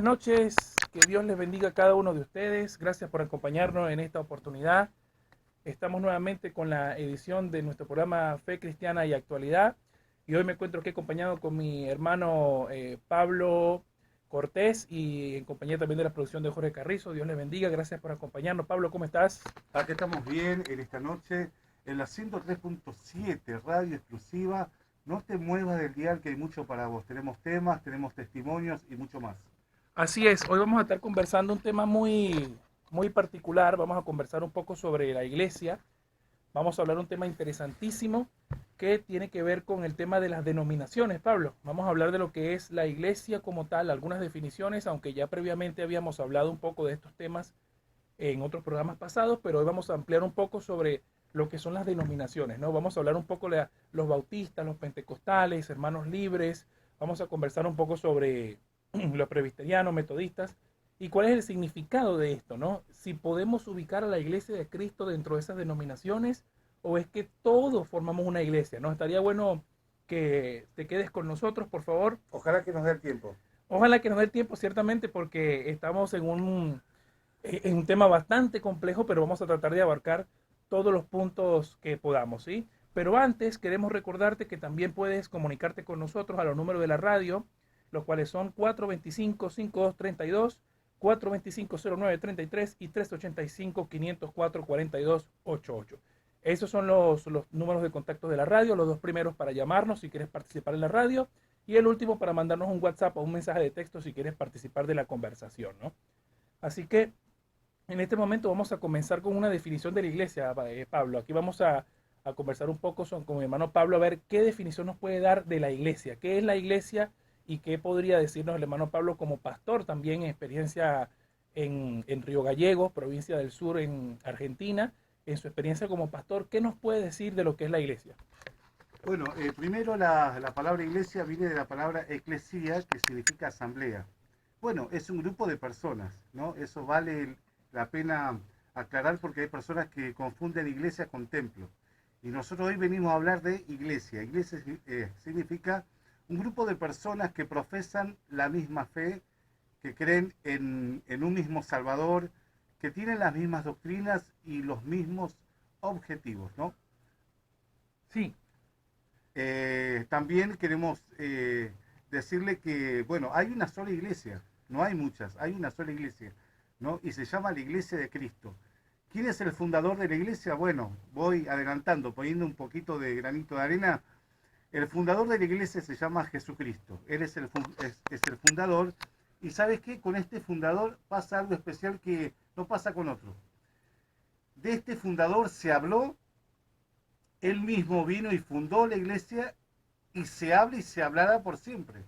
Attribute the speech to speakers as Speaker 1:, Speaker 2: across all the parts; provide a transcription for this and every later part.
Speaker 1: Buenas noches, que Dios les bendiga a cada uno de ustedes. Gracias por acompañarnos en esta oportunidad. Estamos nuevamente con la edición de nuestro programa Fe Cristiana y Actualidad. Y hoy me encuentro aquí acompañado con mi hermano Pablo Cortés y en compañía también de la producción de Jorge Carrizo. Dios les bendiga. Gracias por acompañarnos. Pablo, ¿cómo estás?
Speaker 2: Aquí estamos bien en esta noche en la 103.7, radio exclusiva. No te muevas del dial que hay mucho para vos. Tenemos temas, tenemos testimonios y mucho más.
Speaker 1: Así es, hoy vamos a estar conversando un tema muy particular. Vamos a conversar un poco sobre la iglesia. Vamos a hablar un tema interesantísimo que tiene que ver con el tema de las denominaciones, Pablo. Vamos a hablar de lo que es la iglesia como tal, algunas definiciones, aunque ya previamente habíamos hablado un poco de estos temas en otros programas pasados, pero hoy vamos a ampliar un poco sobre lo que son las denominaciones, ¿no? Vamos a hablar un poco de los bautistas, los pentecostales, hermanos libres, vamos a conversar un poco sobre los presbiterianos, metodistas, y cuál es el significado de esto, ¿no? Si podemos ubicar a la iglesia de Cristo dentro de esas denominaciones, o es que todos formamos una iglesia, ¿no? Estaría bueno que te quedes con nosotros, por favor.
Speaker 2: Ojalá que nos dé el tiempo.
Speaker 1: Ojalá que nos dé el tiempo, ciertamente, porque estamos en un tema bastante complejo, pero vamos a tratar de abarcar todos los puntos que podamos, ¿sí? Pero antes queremos recordarte que también puedes comunicarte con nosotros a los números de la radio, los cuales son 425-5232, 425-0933 y 385-504-4288. Esos son los números de contacto de la radio, los dos primeros para llamarnos si quieres participar en la radio y el último para mandarnos un WhatsApp o un mensaje de texto si quieres participar de la conversación, ¿no? Así que en este momento vamos a comenzar con una definición de la iglesia, Pablo. Aquí vamos a conversar un poco con mi hermano Pablo a ver qué definición nos puede dar de la iglesia, qué es la iglesia y qué podría decirnos el hermano Pablo como pastor también en experiencia en Río Gallegos, provincia del sur en Argentina, en su experiencia como pastor, ¿qué nos puede decir de lo que es la iglesia?
Speaker 2: Bueno, primero la palabra iglesia viene de la palabra eclesia, que significa asamblea. Bueno, es un grupo de personas, ¿no? Eso vale la pena aclarar porque hay personas que confunden iglesia con templo. Y nosotros hoy venimos a hablar de iglesia. Iglesia significa un grupo de personas que profesan la misma fe, que creen en un mismo Salvador, que tienen las mismas doctrinas y los mismos objetivos, ¿no?
Speaker 1: Sí,
Speaker 2: También queremos decirle que, bueno, hay una sola iglesia, no hay muchas, hay una sola iglesia, ¿no? Y se llama la Iglesia de Cristo. ¿Quién es el fundador de la iglesia? Bueno, voy adelantando, poniendo un poquito de granito de arena. El fundador de la iglesia se llama Jesucristo. Él es el fundador. Y ¿sabes qué? Con este fundador pasa algo especial que no pasa con otro. De este fundador se habló, él mismo vino y fundó la iglesia y se habla y se hablará por siempre.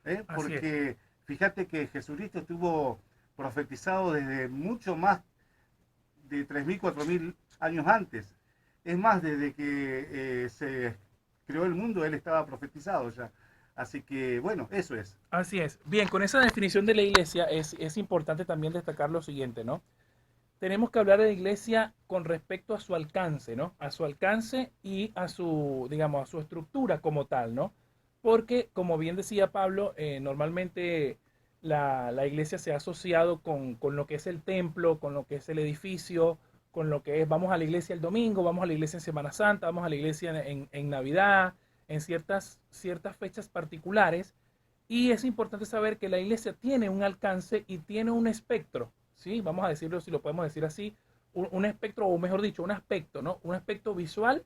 Speaker 1: así es.
Speaker 2: Porque fíjate que Jesucristo estuvo profetizado desde mucho más de 3.000, 4.000 años antes. Es más, desde que se creó el mundo, él estaba profetizado ya. Así que, bueno, eso es.
Speaker 1: Así es. Bien, con esa definición de la iglesia es importante también destacar lo siguiente, ¿no? Tenemos que hablar de la iglesia con respecto a su alcance, ¿no? A su alcance y a su, digamos, a su estructura como tal, ¿no? Porque, como bien decía Pablo, normalmente la iglesia se ha asociado con lo que es el templo, con lo que es el edificio, con lo que es, vamos a la iglesia el domingo, vamos a la iglesia en Semana Santa, vamos a la iglesia en Navidad, en ciertas fechas particulares. Y es importante saber que la iglesia tiene un alcance y tiene un espectro, ¿sí? Vamos a decirlo, si lo podemos decir así, un espectro, o mejor dicho, un aspecto, ¿no? Un aspecto visual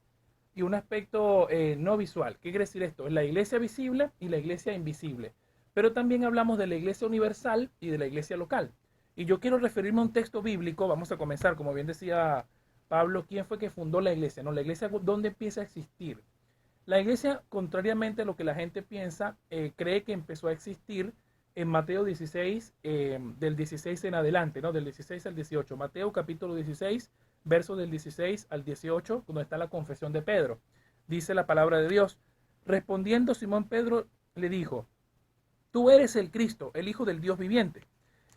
Speaker 1: y un aspecto no visual. ¿Qué quiere decir esto? Es la iglesia visible y la iglesia invisible. Pero también hablamos de la iglesia universal y de la iglesia local. Y yo quiero referirme a un texto bíblico. Vamos a comenzar, como bien decía Pablo, ¿quién fue que fundó la iglesia? ¿No? La iglesia, ¿dónde empieza a existir? La iglesia, contrariamente a lo que la gente piensa, cree que empezó a existir en Mateo 16, del 16 en adelante, ¿no? Del 16 al 18. Mateo capítulo 16, versos del 16 al 18, donde está la confesión de Pedro. Dice la palabra de Dios. Respondiendo Simón Pedro le dijo, tú eres el Cristo, el Hijo del Dios viviente.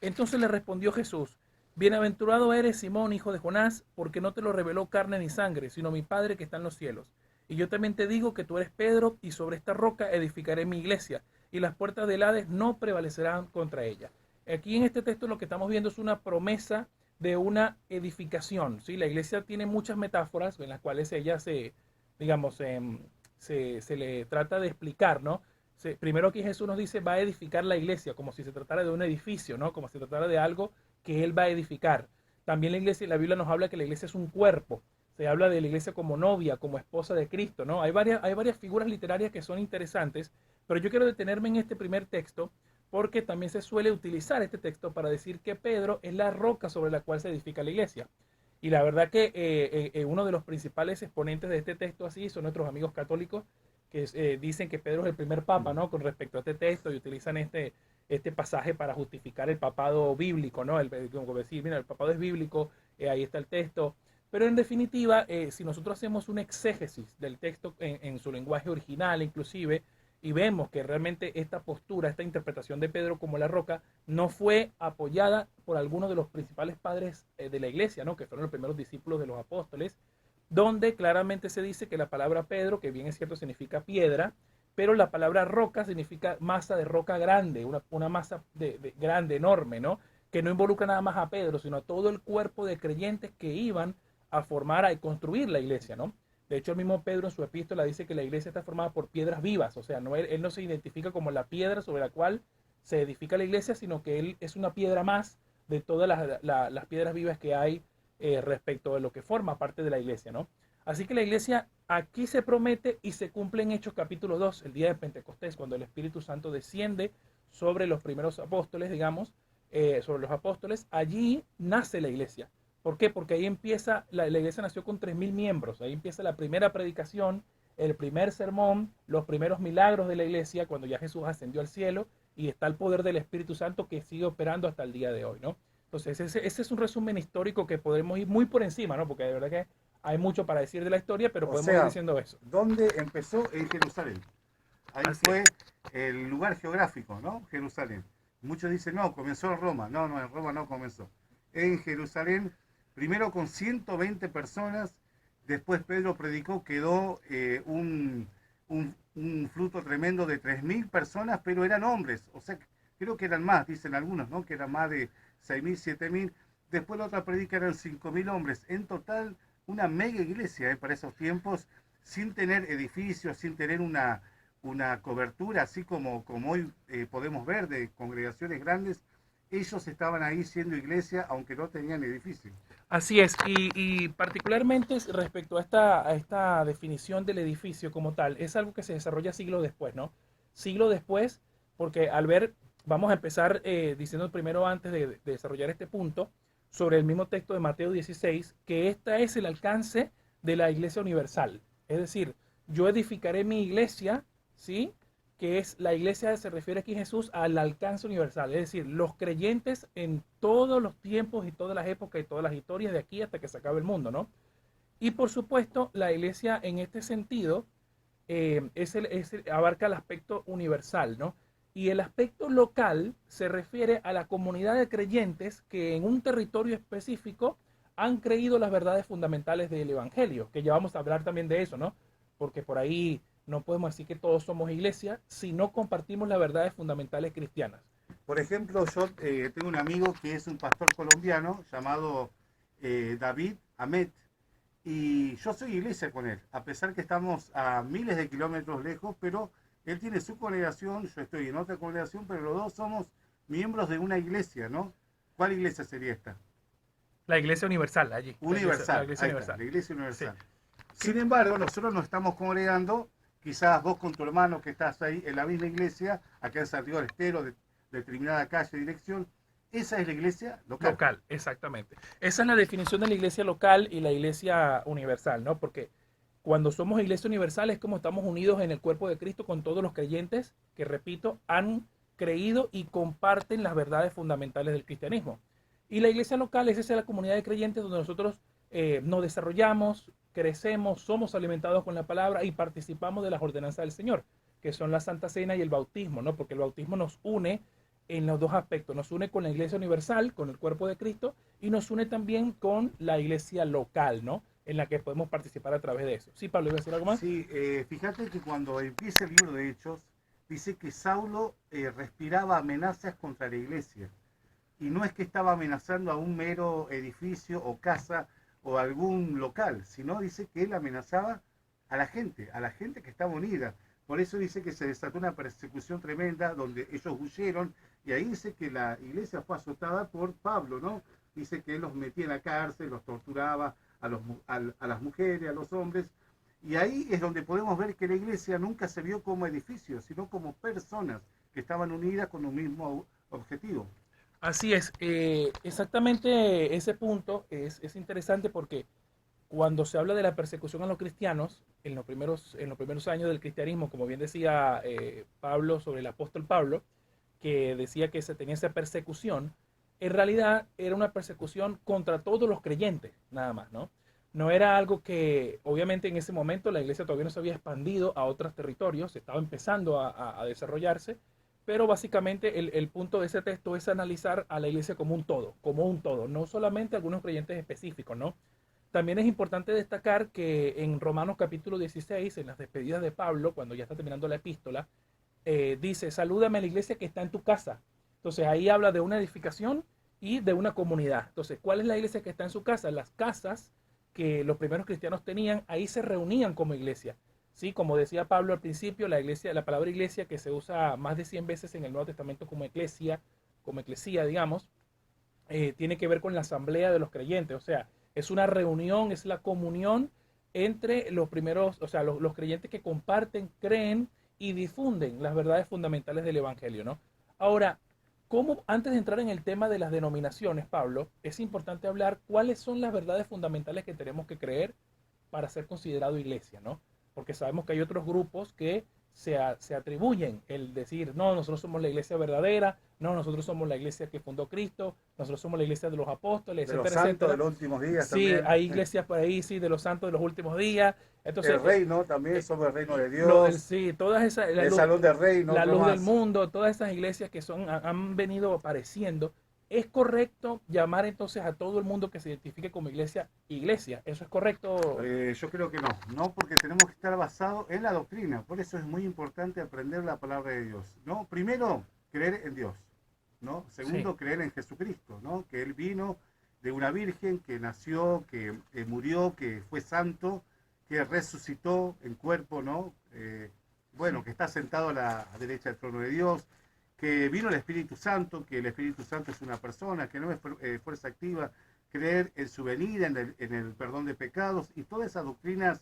Speaker 1: Entonces le respondió Jesús, bienaventurado eres Simón, hijo de Jonás, porque no te lo reveló carne ni sangre, sino mi Padre que está en los cielos. Y yo también te digo que tú eres Pedro, y sobre esta roca edificaré mi iglesia, y las puertas del Hades no prevalecerán contra ella. Aquí en este texto lo que estamos viendo es una promesa de una edificación, ¿sí? La iglesia tiene muchas metáforas en las cuales ella digamos, se le trata de explicar, ¿no? Primero aquí Jesús nos dice, va a edificar la iglesia, como si se tratara de un edificio, ¿no? Como si se tratara de algo que él va a edificar. También la iglesia, la Biblia nos habla que la iglesia es un cuerpo. Se habla de la iglesia como novia, como esposa de Cristo, ¿no? Hay varias figuras literarias que son interesantes, pero yo quiero detenerme en este primer texto porque también se suele utilizar este texto para decir que Pedro es la roca sobre la cual se edifica la iglesia. Y la verdad que uno de los principales exponentes de este texto así son nuestros amigos católicos que dicen que Pedro es el primer papa, ¿no? Con respecto a este texto y utilizan este pasaje para justificar el papado bíblico, ¿no? Como decir, mira, el papado es bíblico, ahí está el texto. Pero en definitiva, si nosotros hacemos una exégesis del texto en su lenguaje original, inclusive, y vemos que realmente esta postura, esta interpretación de Pedro como la roca, no fue apoyada por algunos de los principales padres de la iglesia, ¿no? Que fueron los primeros discípulos de los apóstoles, donde claramente se dice que la palabra Pedro, que bien es cierto significa piedra, pero la palabra roca significa masa de roca grande, una masa grande, enorme, ¿no? Que no involucra nada más a Pedro, sino a todo el cuerpo de creyentes que iban a formar, a construir la iglesia, ¿no? De hecho, el mismo Pedro en su epístola dice que la iglesia está formada por piedras vivas, o sea, él no se identifica como la piedra sobre la cual se edifica la iglesia, sino que él es una piedra más de todas las piedras vivas que hay respecto de lo que forma parte de la iglesia, ¿no? Así que la iglesia aquí se promete y se cumple en Hechos capítulo 2, el día de Pentecostés, cuando el Espíritu Santo desciende sobre los primeros apóstoles, digamos, sobre los apóstoles, allí nace la iglesia. ¿Por qué? Porque ahí empieza, la iglesia nació con 3.000 miembros, ahí empieza la primera predicación, el primer sermón, los primeros milagros de la iglesia, cuando ya Jesús ascendió al cielo y está el poder del Espíritu Santo que sigue operando hasta el día de hoy, ¿no? Entonces, ese es un resumen histórico que podemos ir muy por encima, ¿no? Porque de verdad que hay mucho para decir de la historia, pero
Speaker 2: O
Speaker 1: podemos ir
Speaker 2: sea,
Speaker 1: diciendo eso.
Speaker 2: ¿dónde empezó? En Jerusalén. Ahí
Speaker 1: Así
Speaker 2: fue
Speaker 1: es.
Speaker 2: el lugar geográfico, ¿no? Jerusalén. Muchos dicen, no, comenzó en Roma. No, no, en Roma no comenzó. En Jerusalén, primero con 120 personas, después Pedro predicó, quedó un fruto tremendo de 3.000 personas, pero eran hombres. O sea, creo que eran más, dicen algunos, ¿no? Que eran más de 6.000, 7.000. Después la otra predica eran 5.000 hombres. En total, una mega iglesia para esos tiempos, sin tener edificios, sin tener una cobertura, así como hoy podemos ver de congregaciones grandes. Ellos estaban ahí siendo iglesia, aunque no tenían edificio.
Speaker 1: Así es, y particularmente respecto a esta definición del edificio como tal, es algo que se desarrolla siglos después, ¿no? Siglos después, porque al ver, vamos a empezar diciendo primero antes de desarrollar este punto, sobre el mismo texto de Mateo 16, que este es el alcance de la iglesia universal. Es decir, yo edificaré mi iglesia, ¿sí? Que es la iglesia, se refiere aquí Jesús al alcance universal, es decir, los creyentes en todos los tiempos y todas las épocas y todas las historias de aquí hasta que se acabe el mundo, ¿no? Y por supuesto, la iglesia en este sentido abarca el aspecto universal, ¿no? Y el aspecto local se refiere a la comunidad de creyentes que en un territorio específico han creído las verdades fundamentales del Evangelio, que ya vamos a hablar también de eso, ¿no? Porque por ahí no podemos decir que todos somos iglesia si no compartimos las verdades fundamentales cristianas.
Speaker 2: Por ejemplo, yo tengo un amigo que es un pastor colombiano llamado David Amet, y yo soy iglesia con él, a pesar que estamos a miles de kilómetros lejos, pero él tiene su congregación, yo estoy en otra congregación, pero los dos somos miembros de una iglesia, ¿no? ¿Cuál iglesia sería esta?
Speaker 1: La iglesia universal, allí. La
Speaker 2: Universal,
Speaker 1: iglesia
Speaker 2: ahí está,
Speaker 1: universal.
Speaker 2: la iglesia
Speaker 1: Sí,
Speaker 2: universal.
Speaker 1: sí.
Speaker 2: Sin embargo, nosotros nos estamos congregando, quizás vos con tu hermano que estás ahí en la misma iglesia, acá en Santiago del Estero, de determinada calle, dirección, esa es la iglesia local.
Speaker 1: Local, exactamente. Esa es la definición de la iglesia local y la iglesia universal, ¿no? Porque cuando somos iglesia universal es como estamos unidos en el cuerpo de Cristo con todos los creyentes que, repito, han creído y comparten las verdades fundamentales del cristianismo. Y la iglesia local es esa la comunidad de creyentes donde nosotros nos desarrollamos, crecemos, somos alimentados con la palabra y participamos de las ordenanzas del Señor, que son la Santa Cena y el bautismo, ¿no? Porque el bautismo nos une en los dos aspectos. Nos une con la iglesia universal, con el cuerpo de Cristo, y nos une también con la iglesia local, ¿no? En la que podemos participar a través de eso. Sí, Pablo, ¿iba a decir algo más?
Speaker 2: Sí, fíjate que cuando empieza el libro de Hechos, dice que Saulo respiraba amenazas contra la iglesia. y no es que estaba amenazando a un mero edificio o casa o algún local, sino dice que él amenazaba a la gente que estaba unida. Por eso dice que se desató una persecución tremenda donde ellos huyeron y ahí dice que la iglesia fue azotada por Pablo, ¿no? Dice que él los metía en la cárcel, los torturaba a las mujeres, a los hombres. Y ahí es donde podemos ver que la iglesia nunca se vio como edificio, sino como personas que estaban unidas con un mismo objetivo.
Speaker 1: Así es, exactamente ese punto es interesante porque cuando se habla de la persecución a los cristianos, en los primeros años del cristianismo, como bien decía Pablo sobre el apóstol Pablo, que decía que se tenía esa persecución, en realidad era una persecución contra todos los creyentes, nada más, ¿no? No era algo que, obviamente en ese momento la iglesia todavía no se había expandido a otros territorios, estaba empezando a desarrollarse, pero básicamente el punto de ese texto es analizar a la iglesia como un todo, no solamente algunos creyentes específicos, ¿no? También es importante destacar que en Romanos capítulo 16, en las despedidas de Pablo, cuando ya está terminando la epístola, dice, salúdame a la iglesia que está en tu casa. Entonces ahí habla de una edificación y de una comunidad. Entonces, ¿cuál es la iglesia que está en su casa? Las casas que los primeros cristianos tenían, ahí se reunían como iglesia. Sí, como decía Pablo al principio, la iglesia, la palabra iglesia que se usa más de 100 veces en el Nuevo Testamento como eclesía, digamos, tiene que ver con la asamblea de los creyentes. O sea, es una reunión, es la comunión entre los primeros, o sea, los creyentes que comparten, creen y difunden las verdades fundamentales del Evangelio, ¿no? Ahora, ¿cómo, antes de entrar en el tema de las denominaciones, Pablo, es importante hablar cuáles son las verdades fundamentales que tenemos que creer para ser considerado iglesia, ¿no? Porque sabemos que hay otros grupos que se atribuyen el decir, no, nosotros somos la iglesia verdadera, no, nosotros somos la iglesia que fundó Cristo, nosotros somos la iglesia de los apóstoles,
Speaker 2: De los
Speaker 1: etcétera,
Speaker 2: santos de
Speaker 1: etcétera.
Speaker 2: los últimos días
Speaker 1: Sí,
Speaker 2: también.
Speaker 1: hay iglesias por ahí, sí, de los santos de los últimos días. Entonces,
Speaker 2: El reino también, somos el reino de
Speaker 1: lo del
Speaker 2: Dios.
Speaker 1: sí, todas esas,
Speaker 2: El salón del reino,
Speaker 1: la
Speaker 2: otro
Speaker 1: luz del
Speaker 2: más.
Speaker 1: mundo, todas esas iglesias que han venido apareciendo, ¿es correcto llamar entonces a todo el mundo que se identifique como iglesia, iglesia? ¿Eso es correcto?
Speaker 2: Yo creo que no, no porque tenemos que estar basados en la doctrina, por eso es muy importante aprender la palabra de Dios, ¿no? Primero, creer en Dios, ¿no?
Speaker 1: Sí,
Speaker 2: Segundo, creer en Jesucristo, ¿no? Que Él vino de una virgen, que nació, que murió, que fue santo, que resucitó en cuerpo, ¿no? Bueno,
Speaker 1: sí.
Speaker 2: que está sentado a la derecha del trono de Dios, que vino el Espíritu Santo, que el Espíritu Santo es una persona, que no es fuerza activa, creer en su venida, en el perdón de pecados y todas esas doctrinas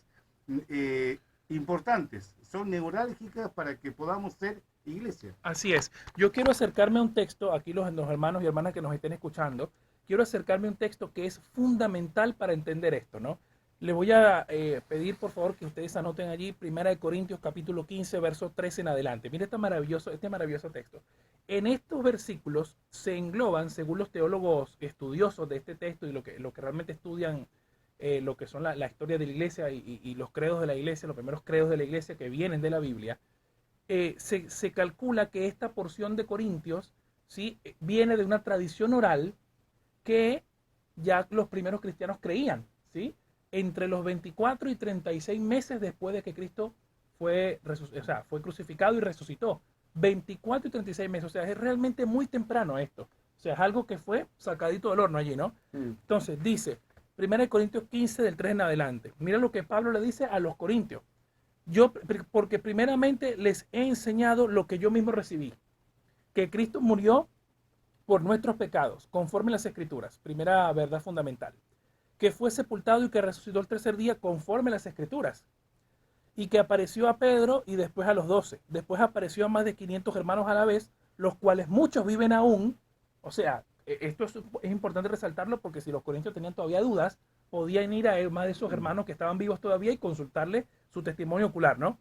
Speaker 2: eh, importantes, son neurálgicas para que podamos ser iglesia.
Speaker 1: Así es. Yo quiero acercarme a un texto, aquí los hermanos y hermanas que nos estén escuchando, quiero acercarme a un texto que es fundamental para entender esto, ¿no? Le voy a pedir, por favor, que ustedes anoten allí, Primera de Corintios, capítulo 15, verso 13 en adelante. Mire este maravilloso texto. En estos versículos se engloban, según los teólogos estudiosos de este texto y lo que realmente estudian lo que son la historia de la iglesia y los credos de la iglesia, los primeros credos de la iglesia que vienen de la Biblia, se calcula que esta porción de Corintios, ¿sí? Viene de una tradición oral que ya los primeros cristianos creían, ¿sí? Entre los 24 y 36 meses después de que Cristo o sea, fue crucificado y resucitó. 24 y 36 meses, o sea, es realmente muy temprano esto. O sea, es algo que fue sacadito del horno allí, ¿no?
Speaker 2: Mm.
Speaker 1: Entonces, dice, 1 Corintios 15 del 3 en adelante. Mira lo que Pablo le dice a los corintios. Porque primeramente les he enseñado lo que yo mismo recibí, que Cristo murió por nuestros pecados, conforme a las Escrituras, primera verdad fundamental, que fue sepultado y que resucitó el tercer día, conforme a las Escrituras, y que apareció a Pedro y después a los 12. Después apareció a más de 500 hermanos a la vez, los cuales muchos viven aún. O sea, esto es importante resaltarlo porque si los corintios tenían todavía dudas, podían ir a más de esos hermanos que estaban vivos todavía y consultarle su testimonio ocular, ¿no?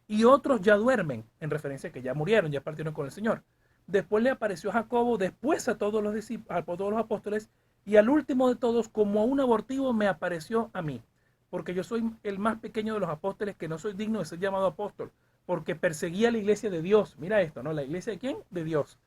Speaker 1: Y otros ya duermen, en referencia a que ya murieron, ya partieron con el Señor. Después le apareció a Jacobo, después a todos a todos los apóstoles, y al último de todos, como a un abortivo, me apareció a mí, porque yo soy el más pequeño de los apóstoles, que no soy digno de ser llamado apóstol, porque perseguía la iglesia de Dios. Mira esto, ¿no? ¿La iglesia de quién? De Dios.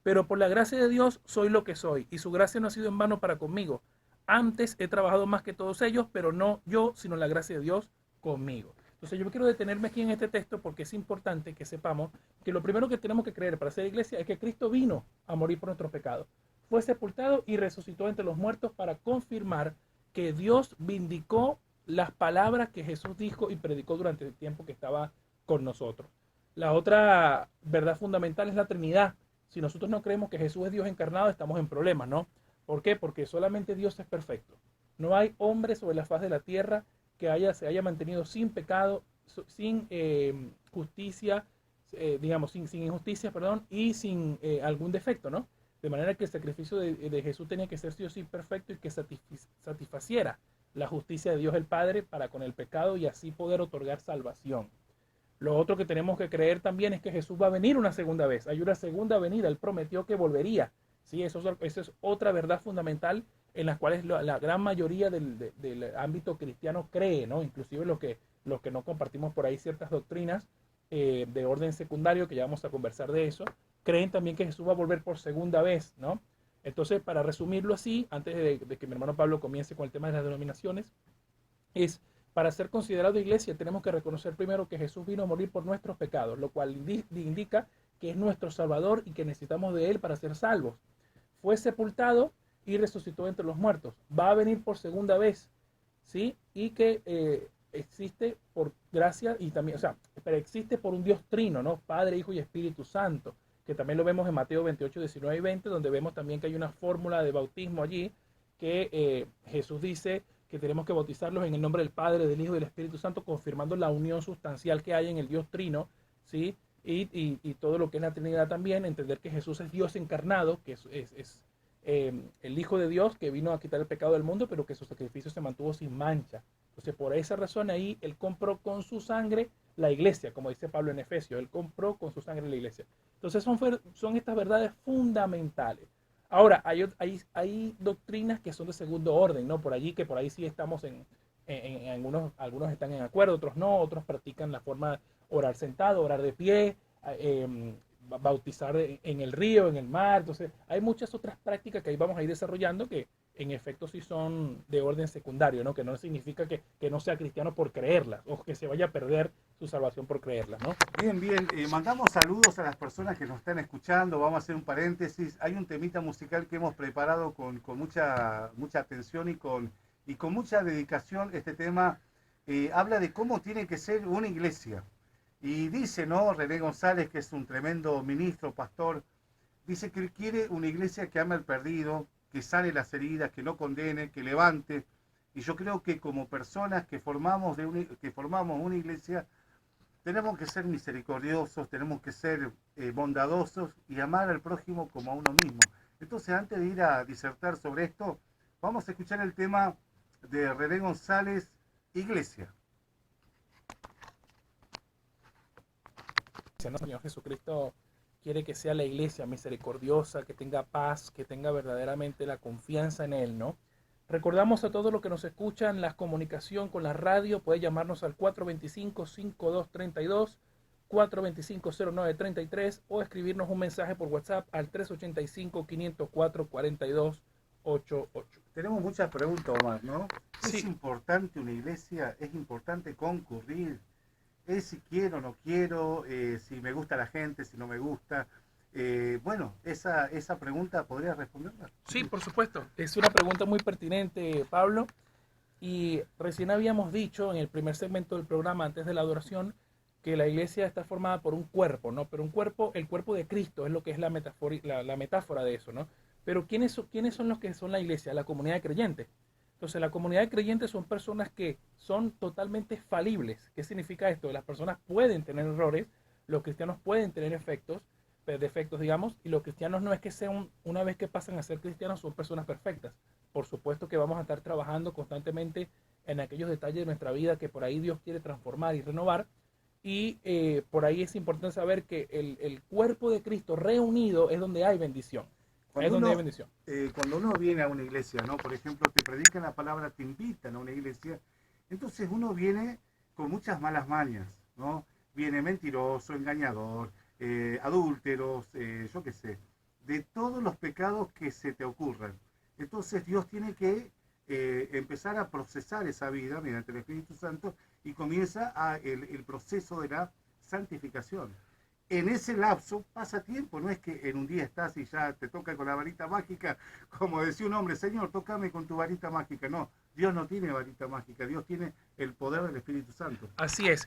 Speaker 1: Pero por la gracia de Dios soy lo que soy, y su gracia no ha sido en vano para conmigo. Antes he trabajado más que todos ellos, pero no yo, sino la gracia de Dios conmigo. Entonces yo quiero detenerme aquí en este texto porque es importante que sepamos que lo primero que tenemos que creer para ser iglesia es que Cristo vino a morir por nuestros pecados. fue sepultado y resucitó entre los muertos para confirmar que Dios vindicó las palabras que Jesús dijo y predicó durante el tiempo que estaba con nosotros. La otra verdad fundamental es la Trinidad. Si nosotros no creemos que Jesús es Dios encarnado, estamos en problemas, ¿no? ¿Por qué? Porque solamente Dios es perfecto. No hay hombre sobre la faz de la tierra que se haya mantenido sin pecado, sin justicia, digamos, sin injusticia, perdón, y sin algún defecto, ¿no? De manera que el sacrificio de Jesús tenía que ser sí o sí perfecto y que satisfaciera la justicia de Dios el Padre para con el pecado y así poder otorgar salvación. Lo otro que tenemos que creer también es que Jesús va a venir una segunda vez. Hay una segunda venida. Él prometió que volvería. ¿Sí? Eso es otra verdad fundamental en la cual la gran mayoría del ámbito cristiano cree, ¿no? Inclusive los que no compartimos por ahí ciertas doctrinas de orden secundario, que ya vamos a conversar de eso, creen también que Jesús va a volver por segunda vez, ¿no? Entonces, para resumirlo así, antes de que mi hermano Pablo comience con el tema de las denominaciones, es para ser considerado iglesia tenemos que reconocer primero que Jesús vino a morir por nuestros pecados, lo cual indica que es nuestro Salvador y que necesitamos de Él para ser salvos. Fue sepultado y resucitó entre los muertos. Va a venir por segunda vez, ¿sí? Y que existe por gracia y también, o sea, pero existe por un Dios trino, ¿no? Padre, Hijo y Espíritu Santo, que también lo vemos en Mateo 28, 19 y 20, donde vemos también que hay una fórmula de bautismo allí que Jesús dice que tenemos que bautizarlos en el nombre del Padre, del Hijo y del Espíritu Santo, confirmando la unión sustancial que hay en el Dios Trino, ¿sí? Y todo lo que es la Trinidad también, entender que Jesús es Dios encarnado, que es el Hijo de Dios que vino a quitar el pecado del mundo, pero que su sacrificio se mantuvo sin mancha. Entonces, por esa razón ahí, Él compró con su sangre la iglesia, como dice Pablo en Efesios, Él compró con su sangre la iglesia. Entonces, son estas verdades fundamentales. Ahora, hay doctrinas que son de segundo orden, ¿no? Por allí, que por ahí sí estamos en algunos están en acuerdo, otros no, otros practican la forma de orar sentado, orar de pie, bautizar en el río, en el mar. Entonces, hay muchas otras prácticas que ahí vamos a ir desarrollando que en efecto sí son de orden secundario, ¿no? Que no significa que no sea cristiano por creerlas o que se vaya a perder su salvación por creerlas, ¿no?
Speaker 2: Bien, bien. Mandamos saludos a las personas que nos están escuchando. Vamos a hacer un paréntesis. Hay un temita musical que hemos preparado con mucha atención y con mucha dedicación. Este tema habla de cómo tiene que ser una iglesia. Y dice, ¿no? René González, que es un tremendo ministro, pastor, dice que él quiere una iglesia que ama al perdido, que sane las heridas, que no condene, que levante. Y yo creo que como personas que formamos una iglesia, tenemos que ser misericordiosos, tenemos que ser bondadosos y amar al prójimo como a uno mismo. Entonces, antes de ir a disertar sobre esto, vamos a escuchar el tema de René González, Iglesia.
Speaker 1: ¿No? Señor Jesucristo quiere que sea la iglesia misericordiosa, que tenga paz, que tenga verdaderamente la confianza en Él, ¿no? Recordamos a todos los que nos escuchan, la comunicación con la radio, puede llamarnos al 425-5232, 425-0933 o escribirnos un mensaje por WhatsApp al 385-504-4288.
Speaker 2: Tenemos muchas preguntas, Omar, ¿no? ¿Es
Speaker 1: Sí,
Speaker 2: importante una iglesia? ¿Es importante concurrir? ¿Es si quiero o no quiero? ¿Si me gusta la gente? ¿Si no me gusta? Bueno, esa pregunta podría responderla.
Speaker 1: sí, por supuesto. Es una pregunta muy pertinente, Pablo. Y recién habíamos dicho en el primer segmento del programa, antes de la adoración, que la iglesia está formada por un cuerpo, ¿no? Pero un cuerpo, el cuerpo de Cristo es lo que es la metáfora de eso, ¿no? Pero ¿quiénes son los que son la iglesia? La comunidad de creyentes. Entonces, la comunidad de creyentes son personas que son totalmente falibles. ¿Qué significa esto? Las personas pueden tener errores, los cristianos pueden tener defectos, digamos, y los cristianos no es que sean, una vez que pasan a ser cristianos, son personas perfectas. Por supuesto que vamos a estar trabajando constantemente en aquellos detalles de nuestra vida que por ahí Dios quiere transformar y renovar. Y por ahí es importante saber que el cuerpo de Cristo reunido es donde hay bendición. Es donde hay bendición.
Speaker 2: Cuando uno viene a una iglesia, ¿no? Por ejemplo, te predican la palabra, te invitan a una iglesia, entonces uno viene con muchas malas mañas, ¿no? Viene mentiroso, engañador, adúlteros, yo qué sé, de todos los pecados que se te ocurran. Entonces Dios tiene que empezar a procesar esa vida mediante el Espíritu Santo y comienza el proceso de la santificación. en ese lapso pasa tiempo, no es que en un día estás y ya te toca con la varita mágica, como decía un hombre, Señor, tócame con tu varita mágica. No, Dios no tiene varita mágica, Dios tiene el poder del Espíritu Santo.
Speaker 1: Así es.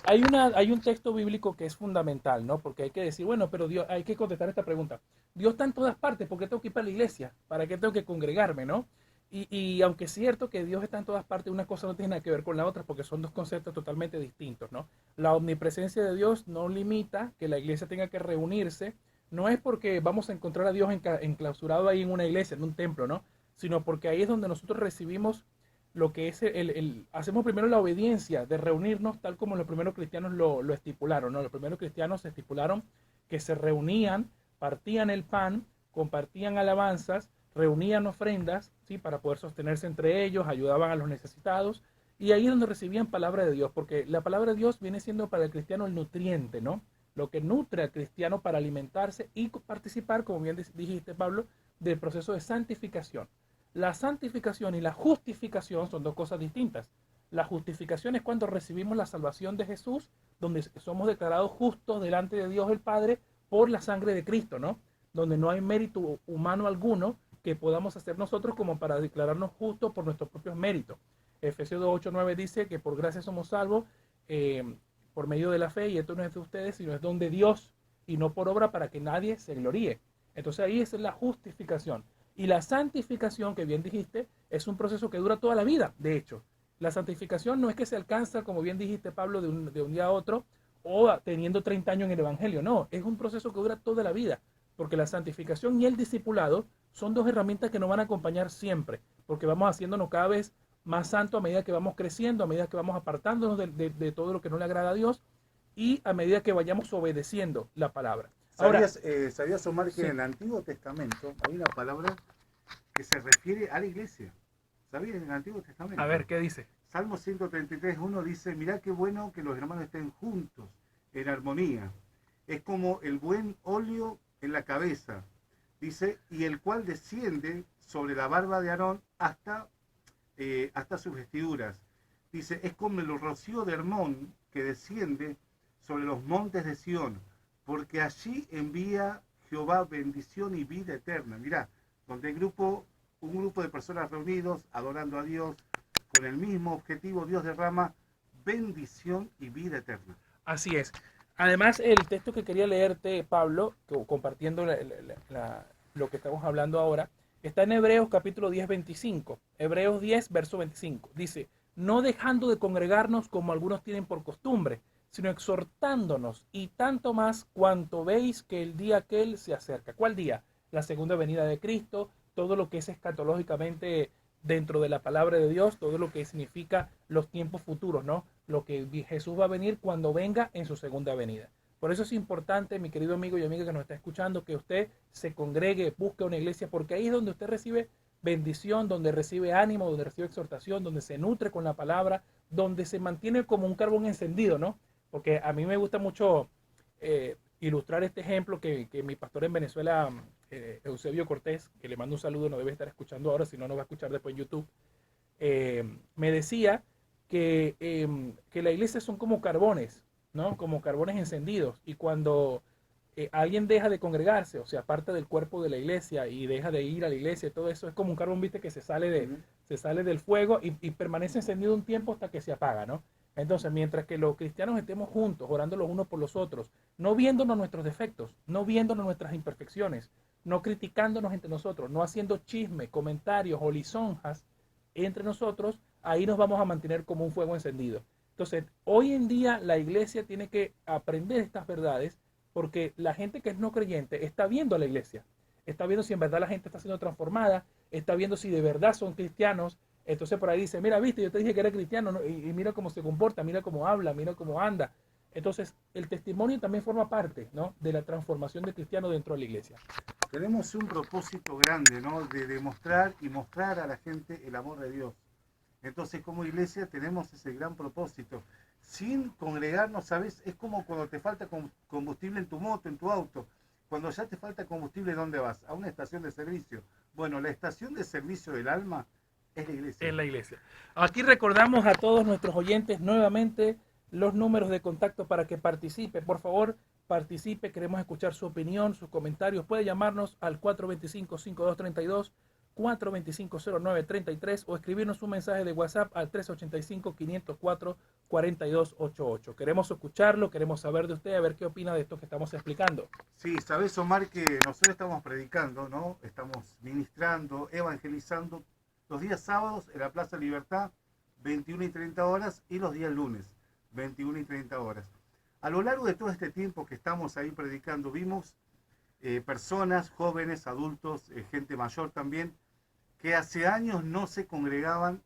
Speaker 1: Hay un texto bíblico que es fundamental, ¿no? Porque hay que decir, bueno, pero Dios, hay que contestar esta pregunta. Dios está en todas partes, ¿por qué tengo que ir para la iglesia? ¿Para qué tengo que congregarme, no? Y aunque es cierto que Dios está en todas partes, una cosa no tiene nada que ver con la otra, porque son dos conceptos totalmente distintos, ¿no? La omnipresencia de Dios no limita que la iglesia tenga que reunirse, no es porque vamos a encontrar a Dios enclausurado ahí en una iglesia, en un templo, ¿no? Sino porque ahí es donde nosotros recibimos lo que es hacemos primero la obediencia de reunirnos tal como los primeros cristianos lo estipularon, ¿no? Los primeros cristianos estipularon que se reunían, partían el pan, compartían alabanzas, reunían ofrendas, ¿sí? Para poder sostenerse entre ellos, ayudaban a los necesitados, y ahí es donde recibían palabra de Dios, porque la palabra de Dios viene siendo para el cristiano el nutriente, ¿no? Lo que nutre al cristiano para alimentarse y participar, como bien dijiste, Pablo, del proceso de santificación. La santificación y la justificación son dos cosas distintas. La justificación es cuando recibimos la salvación de Jesús, donde somos declarados justos delante de Dios el Padre por la sangre de Cristo, ¿no? Donde no hay mérito humano alguno que podamos hacer nosotros como para declararnos justos por nuestros propios méritos. Efesios 2:8-9 dice que por gracia somos salvos por medio de la fe, y esto no es de ustedes, sino es don de Dios, y no por obra para que nadie se gloríe. Entonces ahí es la justificación. Y la santificación, que bien dijiste, es un proceso que dura toda la vida, de hecho. La santificación no es que se alcanza, como bien dijiste, Pablo, de un día a otro, o teniendo 30 años en el Evangelio. No, es un proceso que dura toda la vida, porque la santificación y el discipulado son dos herramientas que nos van a acompañar siempre, porque vamos haciéndonos cada vez más santos a medida que vamos creciendo, a medida que vamos apartándonos de todo lo que no le agrada a Dios, y a medida que vayamos obedeciendo la palabra. Ahora,
Speaker 2: ¿Sabías, Omar, que
Speaker 1: sí.
Speaker 2: en el Antiguo Testamento hay una palabra que se refiere a la iglesia? ¿Sabías? En el Antiguo Testamento.
Speaker 1: A ver, ¿qué dice?
Speaker 2: Salmo 133:1 dice, mirá qué bueno que los hermanos estén juntos, en armonía. Es como el buen óleo en la cabeza, dice, y el cual desciende sobre la barba de Aarón hasta sus vestiduras. Dice, es como el rocío de Hermón que desciende sobre los montes de Sión, porque allí envía Jehová bendición y vida eterna. Mirá, donde un grupo de personas reunidos, adorando a Dios, con el mismo objetivo, Dios derrama bendición y vida eterna.
Speaker 1: Así es. Además, el texto que quería leerte, Pablo, compartiendo lo que estamos hablando ahora, está en Hebreos capítulo 10, 25. Hebreos 10, verso 25. Dice, no dejando de congregarnos como algunos tienen por costumbre, sino exhortándonos, y tanto más cuanto veis que el día aquel se acerca. ¿Cuál día? La segunda venida de Cristo, todo lo que es escatológicamente dentro de la palabra de Dios, todo lo que significa los tiempos futuros, ¿no? Lo que Jesús va a venir cuando venga en su segunda venida. Por eso es importante, mi querido amigo y amiga que nos está escuchando, que usted se congregue, busque una iglesia, porque ahí es donde usted recibe bendición, donde recibe ánimo, donde recibe exhortación, donde se nutre con la palabra, donde se mantiene como un carbón encendido, ¿no? Porque a mí me gusta mucho ilustrar este ejemplo que mi pastor en Venezuela, Eusebio Cortés, que le mando un saludo, no debe estar escuchando ahora, si no nos va a escuchar después en YouTube, me decía que la iglesia son como carbones, ¿no? Como carbones encendidos, y cuando alguien deja de congregarse, o sea, parte del cuerpo de la iglesia y deja de ir a la iglesia, todo eso es como un carbón, viste, que se sale del fuego y permanece encendido un tiempo hasta que se apaga, ¿no? Entonces, mientras que los cristianos estemos juntos, orando los unos por los otros, no viéndonos nuestros defectos, no viéndonos nuestras imperfecciones, no criticándonos entre nosotros, no haciendo chisme, comentarios o lisonjas entre nosotros, ahí nos vamos a mantener como un fuego encendido. Entonces, hoy en día la iglesia tiene que aprender estas verdades, porque la gente que es no creyente está viendo a la iglesia, está viendo si en verdad la gente está siendo transformada, está viendo si de verdad son cristianos. Entonces por ahí dice, mira, viste, yo te dije que era cristiano, ¿no? y mira cómo se comporta, mira cómo habla, mira cómo anda. Entonces el testimonio también forma parte, ¿no?, de la transformación del cristiano dentro de la iglesia.
Speaker 2: Tenemos un propósito grande, ¿no? De demostrar y mostrar a la gente el amor de Dios. Entonces, como iglesia tenemos ese gran propósito. Sin congregarnos, ¿sabes? Es como cuando te falta combustible en tu moto, en tu auto. Cuando ya te falta combustible, ¿dónde vas? A una estación de servicio. Bueno, la estación de servicio del alma es la iglesia.
Speaker 1: Es la iglesia. Aquí recordamos a todos nuestros oyentes nuevamente los números de contacto para que participe. Por favor, participe, queremos escuchar su opinión, sus comentarios. Puede llamarnos al 425-5232, 425-0933 o escribirnos un mensaje de WhatsApp al 385-504-4288. Queremos escucharlo, queremos saber de usted, a ver qué opina de esto que estamos explicando.
Speaker 2: Sí, sabes, Omar, que nosotros estamos predicando, ¿no? Estamos ministrando, evangelizando los días sábados en la Plaza Libertad, 21 y 30 horas, y los días lunes, 21 y 30 horas. A lo largo de todo este tiempo que estamos ahí predicando, vimos personas, jóvenes, adultos, gente mayor también, que hace años no se congregaban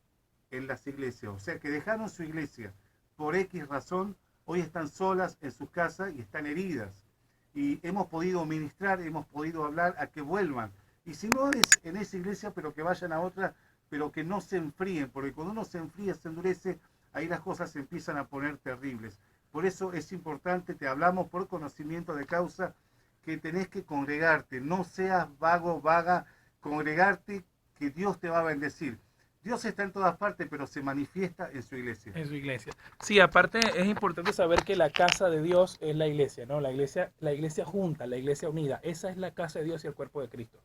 Speaker 2: en las iglesias, o sea, que dejaron su iglesia por X razón, hoy están solas en sus casas y están heridas. Y hemos podido ministrar, hemos podido hablar a que vuelvan. Y si no es en esa iglesia, pero que vayan a otra, pero que no se enfríen, porque cuando uno se enfría, se endurece, ahí las cosas se empiezan a poner terribles. Por eso es importante, te hablamos por conocimiento de causa, que tenés que congregarte, no seas vago, vaga, congregarte, que Dios te va a bendecir. Dios está en todas partes, pero se manifiesta en su iglesia.
Speaker 1: En su iglesia. Sí, aparte es importante saber que la casa de Dios es la iglesia, ¿no? La iglesia junta, la iglesia unida. Esa es la casa de Dios y el cuerpo de Cristo.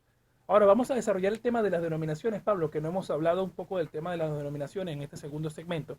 Speaker 1: Ahora vamos a desarrollar el tema de las denominaciones, Pablo, que no hemos hablado un poco del tema de las denominaciones en este segundo segmento.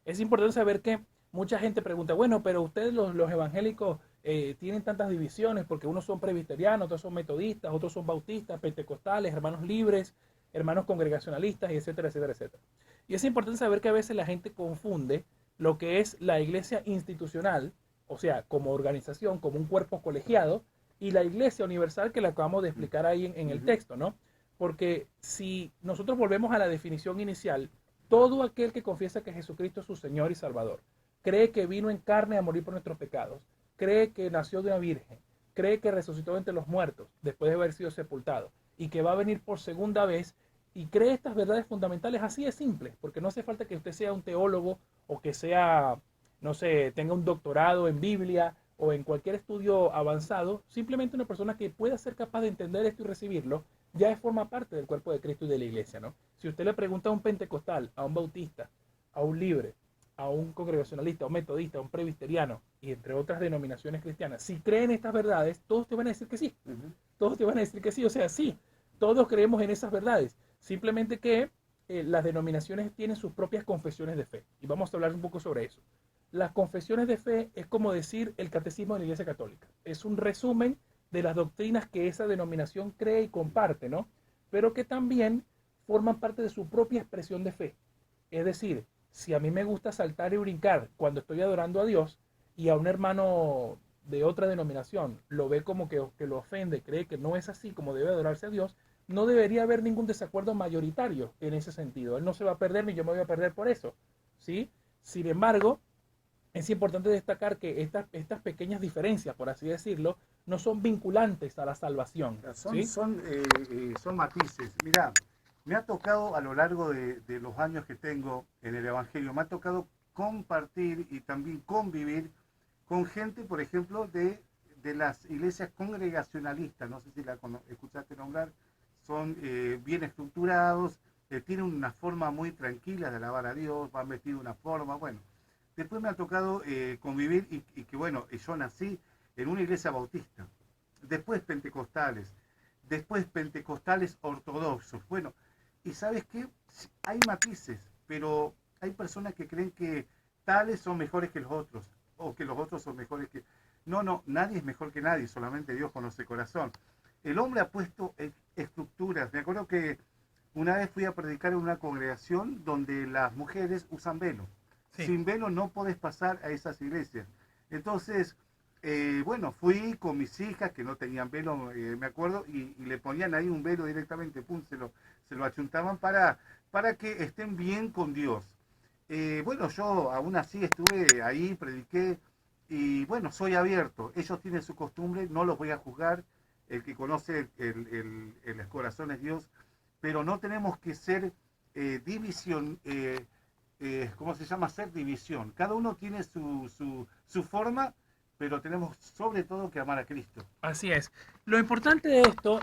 Speaker 1: Es importante saber que mucha gente pregunta, bueno, pero ustedes los evangélicos tienen tantas divisiones porque unos son presbiterianos, otros son metodistas, otros son bautistas, pentecostales, hermanos libres, hermanos congregacionalistas, y etcétera, etcétera, etcétera. Y es importante saber que a veces la gente confunde lo que es la iglesia institucional, o sea, como organización, como un cuerpo colegiado, y la iglesia universal que la acabamos de explicar ahí en el texto, ¿no? Porque si nosotros volvemos a la definición inicial, todo aquel que confiesa que Jesucristo es su Señor y Salvador, cree que vino en carne a morir por nuestros pecados, cree que nació de una virgen, cree que resucitó entre los muertos después de haber sido sepultado y que va a venir por segunda vez, y cree estas verdades fundamentales, así de simple, porque no hace falta que usted sea un teólogo o que sea, no sé, tenga un doctorado en Biblia o en cualquier estudio avanzado. Simplemente una persona que pueda ser capaz de entender esto y recibirlo ya forma parte del cuerpo de Cristo y de la iglesia, ¿no? Si usted le pregunta a un pentecostal, a un bautista, a un libre, a un congregacionalista, a un metodista, a un presbiteriano y entre otras denominaciones cristianas, si creen estas verdades, todos te van a decir que sí. Todos te van a decir que sí, o sea, sí, todos creemos en esas verdades. Simplemente que las denominaciones tienen sus propias confesiones de fe. Y vamos a hablar un poco sobre eso. Las confesiones de fe es como decir el catecismo de la Iglesia Católica. Es un resumen de las doctrinas que esa denominación cree y comparte, ¿no? Pero que también forman parte de su propia expresión de fe. Es decir, si a mí me gusta saltar y brincar cuando estoy adorando a Dios y a un hermano de otra denominación lo ve como que lo ofende, cree que no es así como debe adorarse a Dios, no debería haber ningún desacuerdo mayoritario en ese sentido. Él no se va a perder ni yo me voy a perder por eso, ¿sí? Sin embargo, es importante destacar que estas pequeñas diferencias, por así decirlo, no son vinculantes a la salvación. ¿Sí?
Speaker 2: Son matices. Mirá, me ha tocado a lo largo de los años que tengo en el Evangelio, me ha tocado compartir y también convivir con gente, por ejemplo, de las iglesias congregacionalistas. No sé si la escuchaste nombrar. Son bien estructurados, tienen una forma muy tranquila de alabar a Dios, van vestidos de una forma, bueno. Después me ha tocado convivir y que, bueno, yo nací en una iglesia bautista, después pentecostales ortodoxos. Bueno, y ¿sabes qué? Hay matices, pero hay personas que creen que tales son mejores que los otros, o que los otros son mejores que... No, nadie es mejor que nadie, solamente Dios conoce el corazón. El hombre ha puesto estructuras. Me acuerdo que una vez fui a predicar en una congregación donde las mujeres usan velo. Sí. Sin velo no podés pasar a esas iglesias. Entonces, bueno, fui con mis hijas que no tenían velo, me acuerdo, y le ponían ahí un velo directamente, pum, se lo achuntaban para que estén bien con Dios. Bueno, yo aún así estuve ahí, prediqué, y bueno, soy abierto. Ellos tienen su costumbre, no los voy a juzgar. El que conoce el corazón es Dios, pero no tenemos que ser división, ¿cómo se llama? Ser división. Cada uno tiene su forma, pero tenemos sobre todo que amar a Cristo.
Speaker 1: Así es. Lo importante de esto,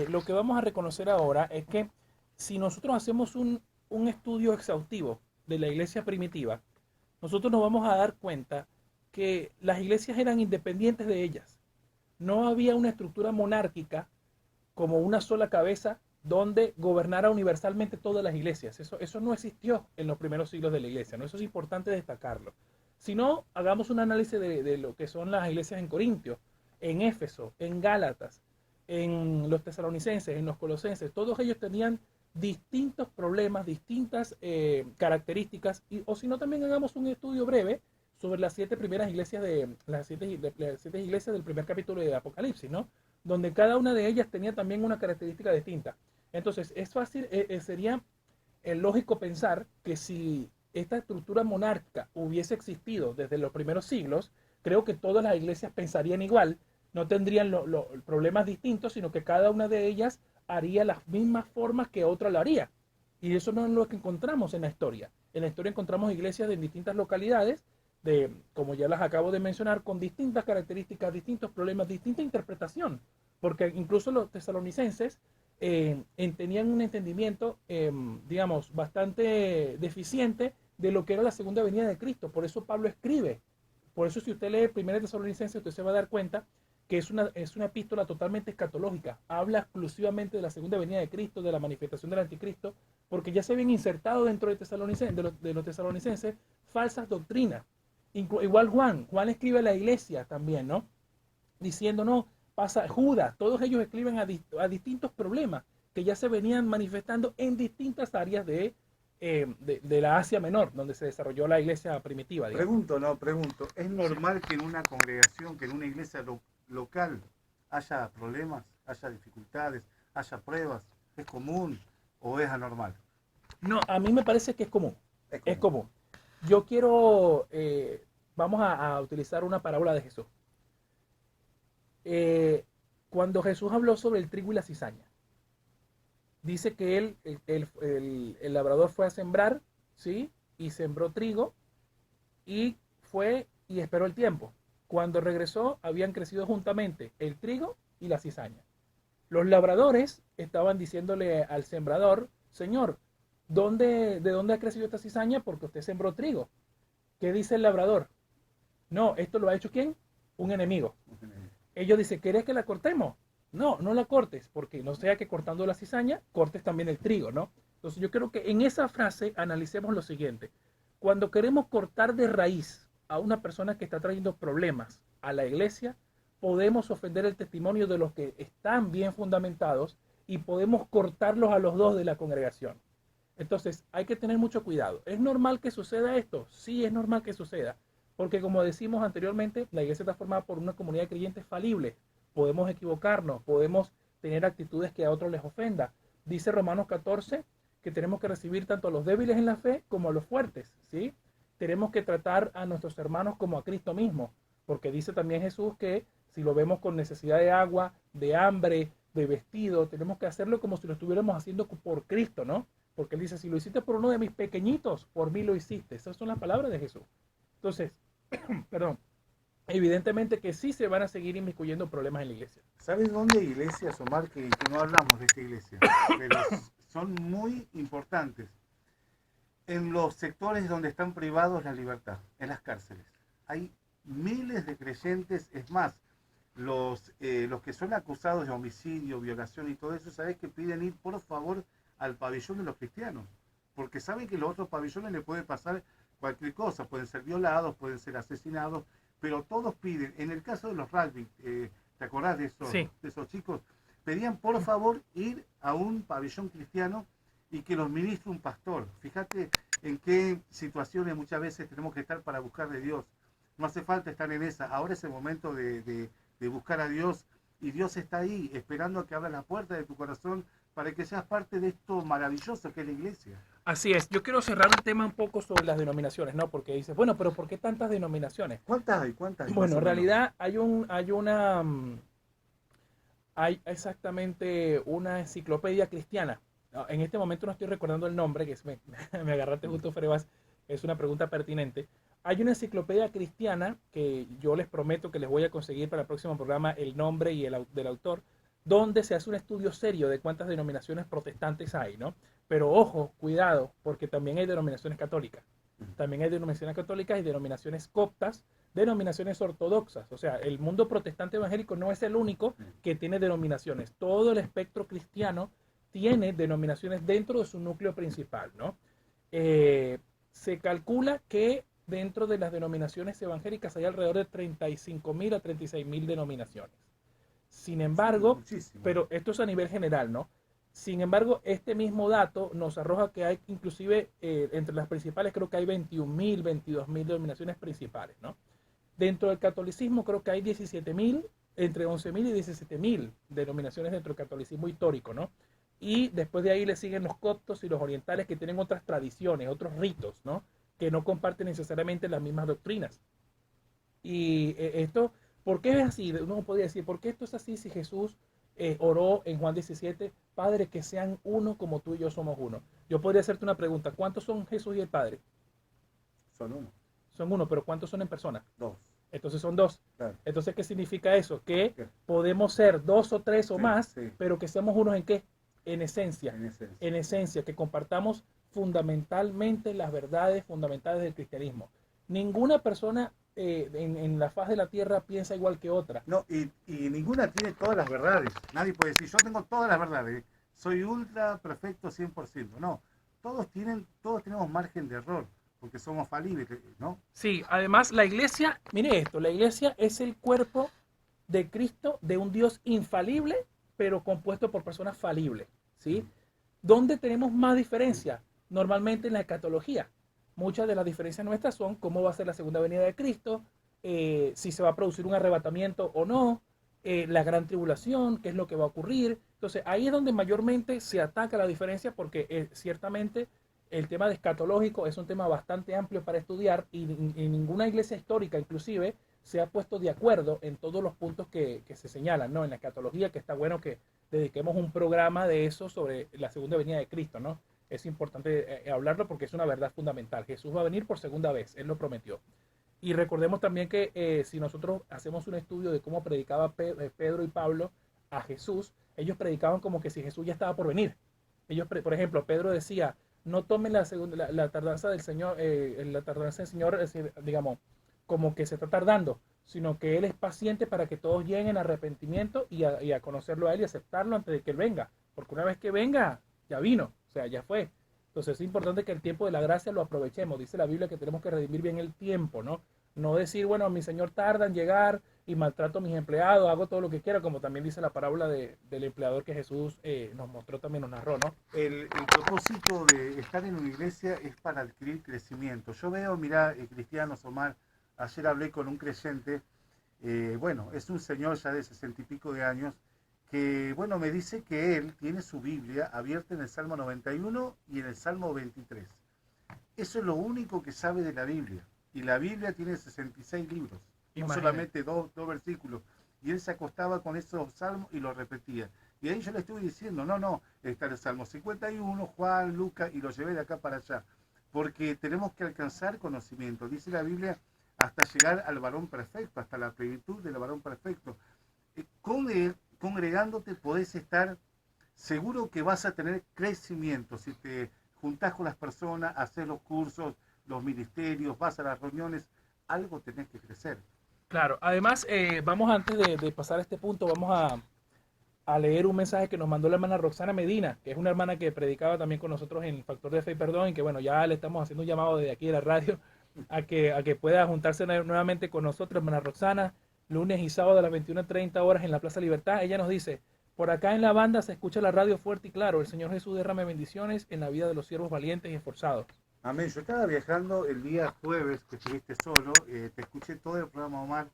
Speaker 1: lo que vamos a reconocer ahora es que si nosotros hacemos un estudio exhaustivo de la iglesia primitiva, nosotros nos vamos a dar cuenta que las iglesias eran independientes de ellas. No había una estructura monárquica como una sola cabeza donde gobernara universalmente todas las iglesias. Eso no existió en los primeros siglos de la iglesia, ¿no? Eso es importante destacarlo. Si no, hagamos un análisis de lo que son las iglesias en Corintio, en Éfeso, en Gálatas, en los tesalonicenses, en los colosenses. Todos ellos tenían distintos problemas, distintas características, o si no, también hagamos un estudio breve sobre las 7 primeras iglesias las siete iglesias del primer capítulo de Apocalipsis, ¿no? Donde cada una de ellas tenía también una característica distinta. Entonces, es fácil, sería lógico pensar que si esta estructura monárquica hubiese existido desde los primeros siglos, creo que todas las iglesias pensarían igual, no tendrían problemas distintos, sino que cada una de ellas haría las mismas formas que otra lo haría. Y eso no es lo que encontramos en la historia. En la historia encontramos iglesias de distintas localidades, como ya las acabo de mencionar, con distintas características, distintos problemas, distinta interpretación. Porque incluso los tesalonicenses tenían un entendimiento, digamos, bastante deficiente de lo que era la segunda venida de Cristo. Por eso Pablo escribe. Por eso si usted lee el 1 Tesalonicenses, usted se va a dar cuenta que es una epístola totalmente escatológica. Habla exclusivamente de la segunda venida de Cristo, de la manifestación del anticristo, porque ya se habían insertado dentro de los tesalonicenses falsas doctrinas. Igual Juan escribe a la iglesia también, ¿no? Diciendo, no, pasa Judas, todos ellos escriben a distintos problemas que ya se venían manifestando en distintas áreas de la Asia Menor, donde se desarrolló la iglesia primitiva. Digamos.
Speaker 2: Pregunto, ¿es normal que en una congregación, que en una iglesia local haya problemas, haya dificultades, haya pruebas? ¿Es común o es anormal?
Speaker 1: No, a mí me parece que es común.
Speaker 2: Es común.
Speaker 1: Es común. Yo quiero, vamos a utilizar una parábola de Jesús. Cuando Jesús habló sobre el trigo y la cizaña, dice que el labrador fue a sembrar, ¿sí? Y sembró trigo y fue y esperó el tiempo. Cuando regresó, habían crecido juntamente el trigo y la cizaña. Los labradores estaban diciéndole al sembrador, Señor, ¿de dónde ha crecido esta cizaña? Porque usted sembró trigo. ¿Qué dice el labrador? No, ¿esto lo ha hecho quién? Un enemigo. Ellos dicen, ¿querés que la cortemos? No, no la cortes, porque no sea que cortando la cizaña, cortes también el trigo, ¿no? Entonces yo creo que en esa frase analicemos lo siguiente. Cuando queremos cortar de raíz a una persona que está trayendo problemas a la iglesia, podemos ofender el testimonio de los que están bien fundamentados y podemos cortarlos a los dos de la congregación. Entonces hay que tener mucho cuidado. ¿Es normal que suceda esto? Sí, es normal que suceda. Porque como decimos anteriormente, la iglesia está formada por una comunidad de creyentes falibles. Podemos equivocarnos, podemos tener actitudes que a otros les ofenda. Dice Romanos 14 que tenemos que recibir tanto a los débiles en la fe como a los fuertes, ¿sí? Tenemos que tratar a nuestros hermanos como a Cristo mismo, porque dice también Jesús que si lo vemos con necesidad de agua, de hambre, de vestido, tenemos que hacerlo como si lo estuviéramos haciendo por Cristo, ¿no? Porque él dice, si lo hiciste por uno de mis pequeñitos, por mí lo hiciste. Esas son las palabras de Jesús. Entonces, perdón, evidentemente que sí se van a seguir inmiscuyendo problemas en la iglesia.
Speaker 2: ¿Sabes dónde hay iglesias, Omar, que no hablamos de esta iglesia? Pero son muy importantes. En los sectores donde están privados la libertad, en las cárceles. Hay miles de creyentes, es más, los que son acusados de homicidio, violación y todo eso, ¿sabes? Que piden ir, por favor, al pabellón de los cristianos. Porque saben que los otros pabellones le puede pasar cualquier cosa. Pueden ser violados, pueden ser asesinados, pero todos piden. En el caso de los rugby, ¿te acordás de esos,
Speaker 1: sí,
Speaker 2: de esos chicos? Pedían, por favor, ir a un pabellón cristiano y que los ministre un pastor. Fíjate en qué situaciones muchas veces tenemos que estar para buscar de Dios. No hace falta estar en esa. Ahora es el momento de buscar a Dios, y Dios está ahí esperando a que abra la puerta de tu corazón para que seas parte de esto maravilloso que es la iglesia.
Speaker 1: Así es. Yo quiero cerrar el tema un poco sobre las denominaciones, ¿no? Porque dices, bueno, pero ¿por qué tantas denominaciones?
Speaker 2: ¿Cuántas hay? ¿Cuántas hay?
Speaker 1: Bueno, en realidad hay exactamente una enciclopedia cristiana. En este momento no estoy recordando el nombre, me agarraste justo, Frebas, es una pregunta pertinente. Hay una enciclopedia cristiana que yo les prometo que les voy a conseguir para el próximo programa el nombre y del autor, donde se hace un estudio serio de cuántas denominaciones protestantes hay, ¿no? Pero ojo, cuidado, porque también hay denominaciones católicas. También hay denominaciones católicas y denominaciones coptas, denominaciones ortodoxas. O sea, el mundo protestante evangélico no es el único que tiene denominaciones. Todo el espectro cristiano tiene denominaciones dentro de su núcleo principal, ¿no? Eh, Se calcula que dentro de las denominaciones evangélicas hay alrededor de 35.000 a 36.000 denominaciones. Sin
Speaker 2: Sí,
Speaker 1: embargo,
Speaker 2: muchísimo.
Speaker 1: pero esto es a nivel general, ¿no? Sin embargo, este mismo dato nos arroja que hay inclusive entre las principales creo que hay 21.000, 22.000 denominaciones principales, ¿no? Dentro del catolicismo creo que hay 17.000, entre 11.000 y 17.000 denominaciones dentro del catolicismo histórico, ¿no? Y después de ahí le siguen los coptos y los orientales que tienen otras tradiciones, otros ritos, ¿no? Que no comparten necesariamente las mismas doctrinas. Y esto, ¿por qué es así? Uno podría decir, ¿por qué esto es así si Jesús oró en Juan 17, Padre, que sean uno como tú y yo somos uno? Yo podría hacerte una pregunta, ¿cuántos son Jesús y el Padre?
Speaker 2: Son uno,
Speaker 1: Son uno, pero ¿cuántos son en persona?
Speaker 2: dos.
Speaker 1: Entonces son dos.
Speaker 2: Claro.
Speaker 1: Entonces, ¿qué significa eso? Que
Speaker 2: ¿Qué?
Speaker 1: podemos ser dos o tres o
Speaker 2: Sí,
Speaker 1: más,
Speaker 2: sí,
Speaker 1: pero que seamos unos en qué? En esencia.
Speaker 2: en esencia.
Speaker 1: En esencia, que compartamos fundamentalmente las verdades fundamentales del cristianismo. Ninguna persona en la faz de la tierra piensa igual que otra.
Speaker 2: No, y ninguna tiene todas las verdades. Nadie puede decir, yo tengo todas las verdades, soy ultra perfecto 100%. No, todos tenemos margen de error, porque somos falibles, ¿no?
Speaker 1: Sí, además la iglesia, mire esto, la iglesia es el cuerpo de Cristo, de un Dios infalible, pero compuesto por personas falibles, ¿sí? ¿Dónde tenemos más diferencia? Normalmente en la escatología. Muchas de las diferencias nuestras son cómo va a ser la segunda venida de Cristo, si se va a producir un arrebatamiento o no, la gran tribulación, qué es lo que va a ocurrir. Entonces ahí es donde mayormente se ataca la diferencia porque ciertamente el tema de escatológico es un tema bastante amplio para estudiar y ninguna iglesia histórica inclusive se ha puesto de acuerdo en todos los puntos que se señalan, ¿no? En la escatología, que está bueno que dediquemos un programa de eso sobre la segunda venida de Cristo, ¿no? Es importante hablarlo porque es una verdad fundamental. Jesús va a venir por segunda vez, Él lo prometió. Y recordemos también que si nosotros hacemos un estudio de cómo predicaba Pedro y Pablo a Jesús, ellos predicaban como que si Jesús ya estaba por venir. Ellos, por ejemplo, Pedro decía, no tomen la tardanza del Señor, la tardanza del Señor, es decir, digamos, como que se está tardando, sino que Él es paciente para que todos lleguen a arrepentimiento y a conocerlo a Él y aceptarlo antes de que Él venga. Porque una vez que venga, ya vino, o sea, ya fue. Entonces es importante que el tiempo de la gracia lo aprovechemos. Dice la Biblia que tenemos que redimir bien el tiempo, ¿no? No decir, bueno, mi Señor tarda en llegar y maltrato a mis empleados, hago todo lo que quiera, como también dice la parábola del empleador que Jesús nos mostró, también nos narró, ¿no?
Speaker 2: El propósito de estar en una iglesia es para adquirir crecimiento. Yo veo, mirá, cristianos, Omar, ayer hablé con un creyente, bueno, es un señor ya de 60 y pico de años, que, bueno, me dice que él tiene su Biblia abierta en el Salmo 91 y en el Salmo 23. Eso es lo único que sabe de la Biblia. Y la Biblia tiene 66 libros, no
Speaker 1: Imagínate.
Speaker 2: solamente dos versículos. Y él se acostaba con esos salmos y los repetía. Y ahí yo le estuve diciendo, no, no, está el Salmo 51, Juan, Lucas, y lo llevé de acá para allá. Porque tenemos que alcanzar conocimiento. Dice la Biblia, hasta llegar al varón perfecto, hasta la plenitud del varón perfecto. Congregándote podés estar seguro que vas a tener crecimiento. Si te juntás con las personas, haces los cursos, los ministerios, vas a las reuniones, algo tenés que crecer.
Speaker 1: Claro, además, vamos antes de pasar a este punto, vamos a leer un mensaje que nos mandó la hermana Roxana Medina, que es una hermana que predicaba también con nosotros en Factor de Fe y Perdón, y que bueno, ya le estamos haciendo un llamado desde aquí de la radio a que pueda juntarse nuevamente con nosotros, hermana Roxana, lunes y sábado a las 21:30 horas en la Plaza Libertad. Ella nos dice, por acá en la banda se escucha la radio fuerte y claro, el Señor Jesús derrame bendiciones en la vida de los siervos valientes y esforzados.
Speaker 2: Amén. Yo estaba viajando el día jueves que estuviste solo, te escuché todo el programa, Omar,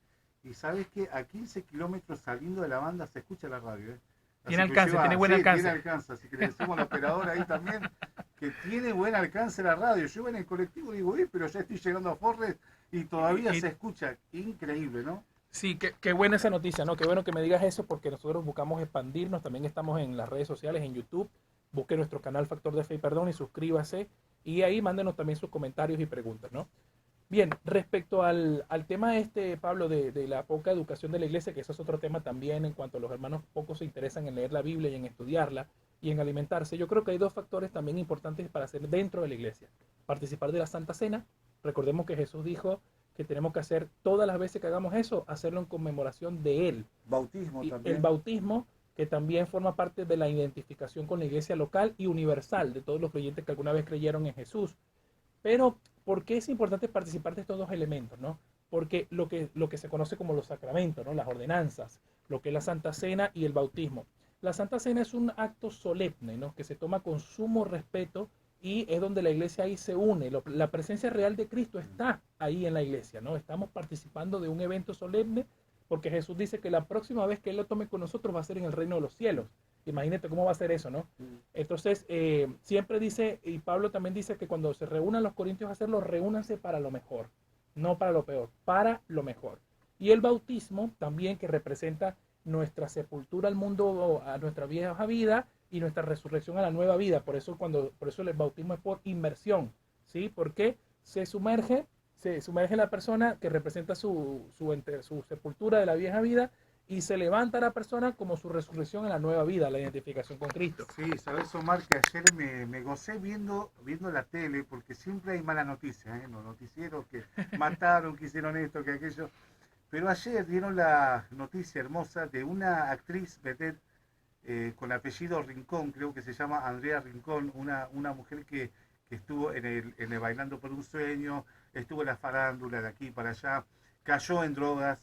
Speaker 2: y sabes que a 15 kilómetros saliendo de la banda se escucha la radio.
Speaker 1: Tiene
Speaker 2: Así que
Speaker 1: alcance, tiene buen
Speaker 2: sí,
Speaker 1: alcance.
Speaker 2: tiene alcance, así que le decimos al operador ahí también que tiene buen alcance la radio. Yo en el colectivo digo, pero ya estoy llegando a Forres y todavía se escucha. Increíble, ¿no?
Speaker 1: Sí, qué buena esa noticia, ¿no? Qué bueno que me digas eso porque nosotros buscamos expandirnos. También estamos en las redes sociales, en YouTube. Busque nuestro canal Factor de Fe y Perdón y suscríbase. Y ahí mándenos también sus comentarios y preguntas, ¿no? Bien, respecto al tema este, Pablo, de la poca educación de la iglesia, que eso es otro tema también en cuanto a los hermanos poco se interesan en leer la Biblia y en estudiarla y en alimentarse, yo creo que hay dos factores también importantes para hacer dentro de la iglesia. participar de la Santa Cena. Recordemos que Jesús dijo que tenemos que hacer todas las veces que hagamos eso, hacerlo en conmemoración de Él.
Speaker 2: Bautismo
Speaker 1: Y el
Speaker 2: también.
Speaker 1: bautismo, que también forma parte de la identificación con la iglesia local y universal de todos los creyentes que alguna vez creyeron en Jesús. Pero, ¿por qué es importante participar de estos dos elementos, no? Porque lo que se conoce como los sacramentos, ¿no? Las ordenanzas, lo que es la Santa Cena y el bautismo. La Santa Cena es un acto solemne, ¿no? Que se toma con sumo respeto y es donde la iglesia ahí se une. La presencia real de Cristo está ahí en la iglesia, ¿no? Estamos participando de un evento solemne porque Jesús dice que la próxima vez que Él lo tome con nosotros va a ser en el reino de los cielos. Imagínate cómo va a ser eso, ¿no? Entonces, siempre dice, y Pablo también dice que cuando se reúnan los corintios a hacerlo, reúnanse para lo mejor, no para lo peor, para lo mejor. Y el bautismo también que representa nuestra sepultura al mundo, a nuestra vieja vida y nuestra resurrección a la nueva vida. Por eso el bautismo es por inmersión, ¿sí? Porque se sumerge la persona que representa su sepultura de la vieja vida y se levanta la persona como su resurrección en la nueva vida, la identificación con Cristo.
Speaker 2: Sí, sabes, Omar, que ayer me gocé viendo la tele, porque siempre hay malas noticias, ¿eh? Los noticieros que mataron, que hicieron esto, que aquello. Pero ayer dieron la noticia hermosa de una actriz vedette con apellido Rincón, creo que se llama Andrea Rincón, una mujer que estuvo en el Bailando por un Sueño, estuvo en la farándula de aquí para allá, cayó en drogas,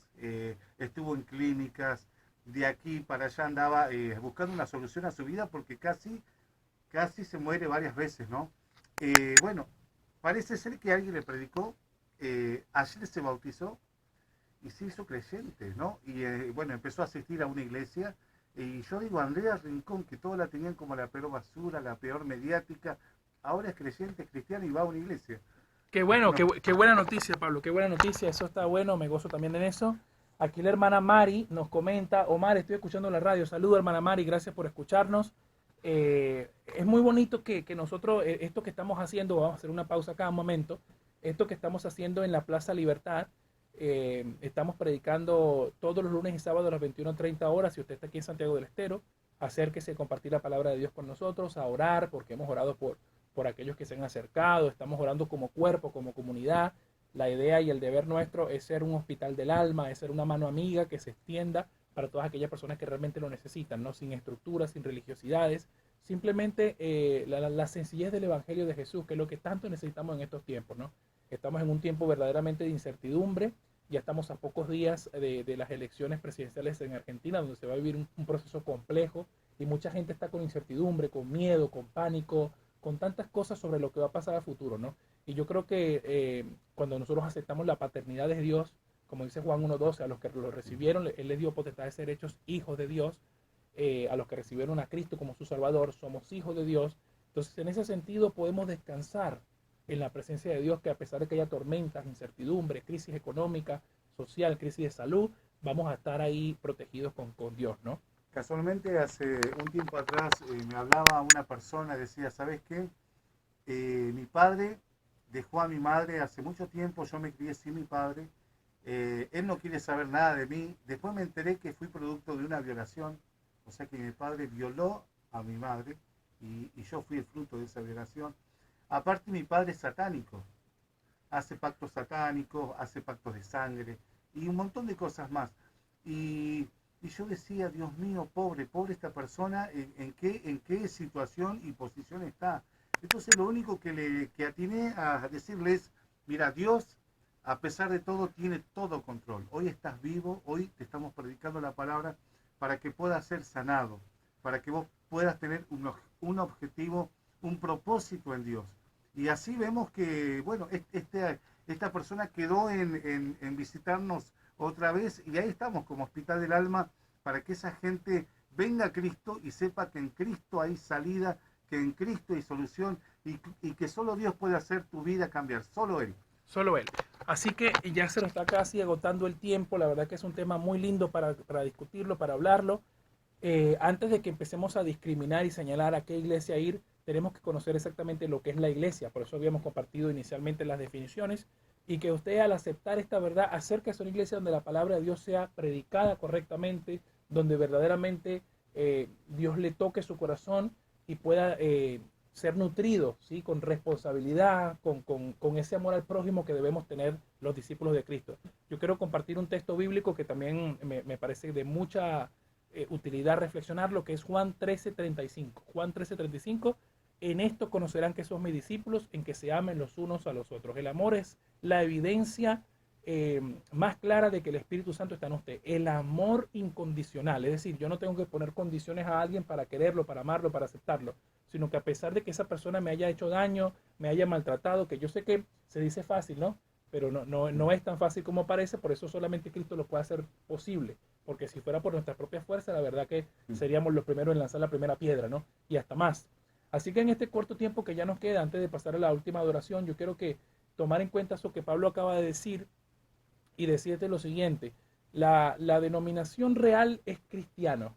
Speaker 2: estuvo en clínicas, de aquí para allá andaba buscando una solución a su vida porque casi se muere varias veces, ¿no? Bueno, parece ser que alguien le predicó, ayer se bautizó y se hizo creyente, ¿no? Y bueno, empezó a asistir a una iglesia. Y yo digo, Andrea Rincón, que todos la tenían como la peor basura, la peor mediática, ahora es creyente, es cristiana y va a una iglesia.
Speaker 1: Qué bueno,
Speaker 2: No,
Speaker 1: qué buena noticia, Pablo, qué buena noticia, eso está bueno, me gozo también en eso. Aquí la hermana Mari nos comenta, Omar, estoy escuchando la radio, saludo hermana Mari, gracias por escucharnos. Es muy bonito que nosotros, esto que estamos haciendo, vamos a hacer una pausa acá un momento, esto que estamos haciendo en la Plaza Libertad, estamos predicando todos los lunes y sábados a las 21:30 horas, si usted está aquí en Santiago del Estero, acérquese a compartir la palabra de Dios con nosotros, a orar, porque hemos orado por aquellos que se han acercado, estamos orando como cuerpo, como comunidad. La idea y el deber nuestro es ser un hospital del alma, es ser una mano amiga que se extienda para todas aquellas personas que realmente lo necesitan, ¿no? Sin estructuras, sin religiosidades, simplemente la sencillez del Evangelio de Jesús, que es lo que tanto necesitamos en estos tiempos, ¿no? Estamos en un tiempo verdaderamente de incertidumbre, ya estamos a pocos días de las elecciones presidenciales en Argentina, donde se va a vivir un proceso complejo y mucha gente está con incertidumbre, con miedo, con pánico, con tantas cosas sobre lo que va a pasar a futuro, ¿no? Y yo creo que cuando nosotros aceptamos la paternidad de Dios, como dice Juan 1:12, a los que lo recibieron, Él les dio potestad de ser hechos hijos de Dios, a los que recibieron a Cristo como su Salvador, somos hijos de Dios. Entonces, en ese sentido, podemos descansar en la presencia de Dios, que a pesar de que haya tormentas, incertidumbre, crisis económica, social, crisis de salud, vamos a estar ahí protegidos con Dios, ¿no?
Speaker 2: casualmente hace un tiempo atrás me hablaba una persona, decía, ¿sabes qué? Mi padre dejó a mi madre hace mucho tiempo, yo me crié sin mi padre, él no quiere saber nada de mí, después me enteré que fui producto de una violación, o sea que mi padre violó a mi madre y yo fui el fruto de esa violación. Aparte mi padre es satánico, hace pactos satánicos, hace pactos de sangre y un montón de cosas más. Y yo decía, Dios mío, pobre esta persona, ¿en qué situación y posición está? Entonces lo único que atiné a decirles, mira, Dios, a pesar de todo, tiene todo control. Hoy estás vivo, hoy te estamos predicando la palabra para que puedas ser sanado, para que vos puedas tener un objetivo, un propósito en Dios. Y así vemos que, bueno, esta persona quedó en visitarnos otra vez y ahí estamos como Hospital del Alma para que esa gente venga a Cristo y sepa que en Cristo hay salida, que en Cristo hay solución y que solo Dios puede hacer tu vida cambiar, solo Él.
Speaker 1: Solo Él. Así que ya se nos está casi agotando el tiempo, la verdad que es un tema muy lindo para discutirlo, para hablarlo. Antes de que empecemos a discriminar y señalar a qué iglesia ir, tenemos que conocer exactamente lo que es la iglesia. Por eso habíamos compartido inicialmente las definiciones y que usted al aceptar esta verdad, acérquese a una iglesia donde la palabra de Dios sea predicada correctamente, donde verdaderamente Dios le toque su corazón y pueda ser nutridos, ¿sí? Con responsabilidad, con ese amor al prójimo que debemos tener los discípulos de Cristo. Yo quiero compartir un texto bíblico que también me parece de mucha utilidad reflexionar, lo que es Juan 13:35. Juan 13:35, en esto conocerán que son mis discípulos, en que se amen los unos a los otros. El amor es la evidencia más clara de que el Espíritu Santo está en usted. El amor incondicional, es decir, yo no tengo que poner condiciones a alguien para quererlo, para amarlo, para aceptarlo, sino que a pesar de que esa persona me haya hecho daño, me haya maltratado, que yo sé que se dice fácil, ¿no? Pero no es tan fácil como parece, por eso solamente Cristo lo puede hacer posible, porque si fuera por nuestra propia fuerza, la verdad que seríamos los primeros en lanzar la primera piedra, ¿no? Y hasta más. Así que en este corto tiempo que ya nos queda, antes de pasar a la última adoración, yo quiero que tomar en cuenta eso que Pablo acaba de decir y decirte lo siguiente: la denominación real es cristiano.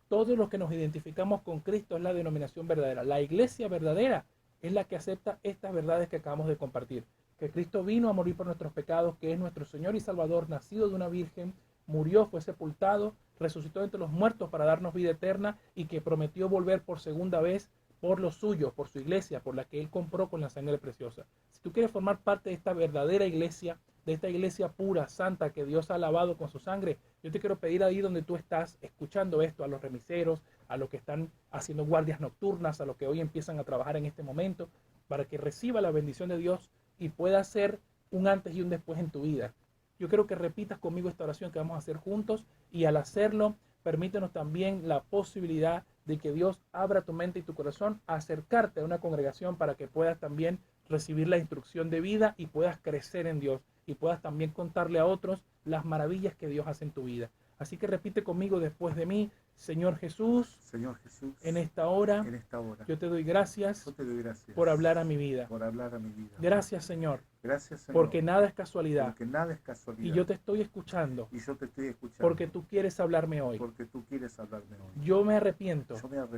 Speaker 1: Todos los que nos identificamos con Cristo es la denominación verdadera. La iglesia verdadera es la que acepta estas verdades que acabamos de compartir. Que Cristo vino a morir por nuestros pecados, que es nuestro Señor y Salvador, nacido de una virgen, murió, fue sepultado, resucitó entre los muertos para darnos vida eterna y que prometió volver por segunda vez por los suyos, por su iglesia, por la que Él compró con la sangre preciosa. Si tú quieres formar parte de esta verdadera iglesia, de esta iglesia pura, santa, que Dios ha lavado con su sangre, yo te quiero pedir ahí donde tú estás escuchando esto, a los remiseros, a los que están haciendo guardias nocturnas, a los que hoy empiezan a trabajar en este momento, para que reciba la bendición de Dios y pueda ser un antes y un después en tu vida. Yo quiero que repitas conmigo esta oración que vamos a hacer juntos, y al hacerlo, permítenos también la posibilidad de que Dios abra tu mente y tu corazón a acercarte a una congregación para que puedas también recibir la instrucción de vida y puedas crecer en Dios y puedas también contarle a otros las maravillas que Dios hace en tu vida. Así que repite conmigo después de mí: Señor Jesús, en esta hora, yo te doy gracias por hablar a mi vida. Gracias, Señor, porque nada es casualidad. Y yo te estoy escuchando porque tú quieres hablarme hoy. Yo me arrepiento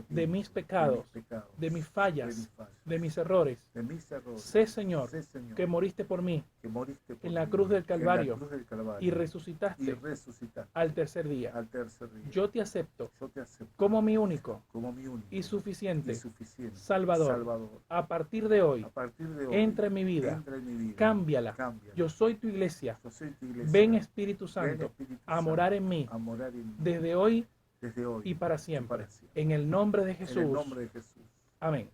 Speaker 1: de mis pecados, de mis fallas, de mis errores. Sé, Señor, que moriste por mí en la cruz del Calvario y resucitaste al tercer día. Yo te acepto como mi único y suficiente Salvador. A partir de hoy, entra en mi vida, cámbiala. Yo soy tu iglesia. Ven, Espíritu Santo, a morar en mí desde hoy y para siempre. En el nombre de Jesús. Amén.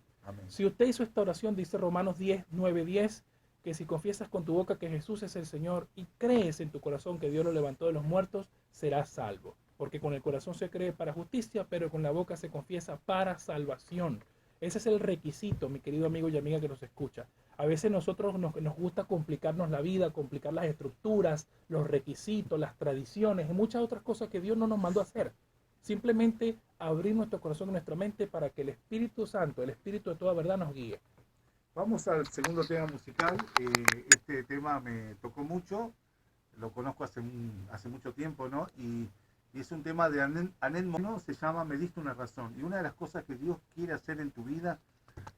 Speaker 1: Si usted hizo esta oración, dice Romanos 10:9-10, que si confiesas con tu boca que Jesús es el Señor y crees en tu corazón que Dios lo levantó de los muertos, serás salvo. Porque con el corazón se cree para justicia, pero con la boca se confiesa para salvación. Ese es el requisito, mi querido amigo y amiga que nos escucha. A veces nosotros nos gusta complicarnos la vida, complicar las estructuras, los requisitos, las tradiciones y muchas otras cosas que Dios no nos mandó a hacer. Simplemente abrir nuestro corazón y nuestra mente para que el Espíritu Santo, el Espíritu de toda verdad, nos guíe.
Speaker 2: Vamos al segundo tema musical. Este tema me tocó mucho, lo conozco hace mucho tiempo, ¿no? Y es un tema de Annette Mono, se llama Me diste una razón. Y una de las cosas que Dios quiere hacer en tu vida,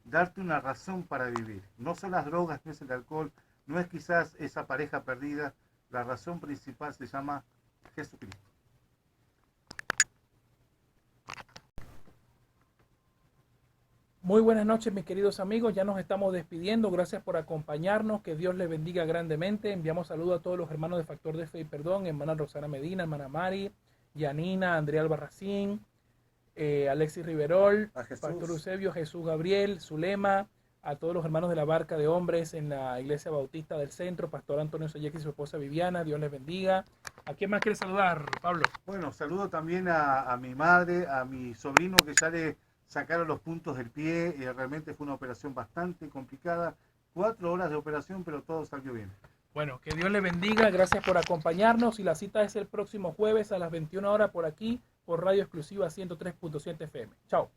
Speaker 2: darte una razón para vivir. No son las drogas, no es el alcohol, no es quizás esa pareja perdida. La razón principal se llama Jesucristo.
Speaker 1: Muy buenas noches, mis queridos amigos. Ya nos estamos despidiendo. Gracias por acompañarnos. Que Dios les bendiga grandemente. Enviamos saludos a todos los hermanos de Factor de Fe y Perdón, hermana Rosana Medina, hermana Mari, Yanina, Andrea Albarracín, Alexis Riverol, Pastor Eusebio, Jesús Gabriel, Zulema, a todos los hermanos de la Barca de Hombres en la Iglesia Bautista del Centro, Pastor Antonio Sayek y su esposa Viviana. Dios les bendiga. ¿A quién más quiere saludar, Pablo?
Speaker 2: Bueno, saludo también a mi madre, a mi sobrino, que ya le sacaron los puntos del pie. Realmente fue una operación bastante complicada. 4 horas de operación, pero todo salió bien.
Speaker 1: Bueno, que Dios le bendiga. Gracias por acompañarnos. Y la cita es el próximo jueves a las 21 horas por aquí, por Radio Exclusiva 103.7 FM. Chao.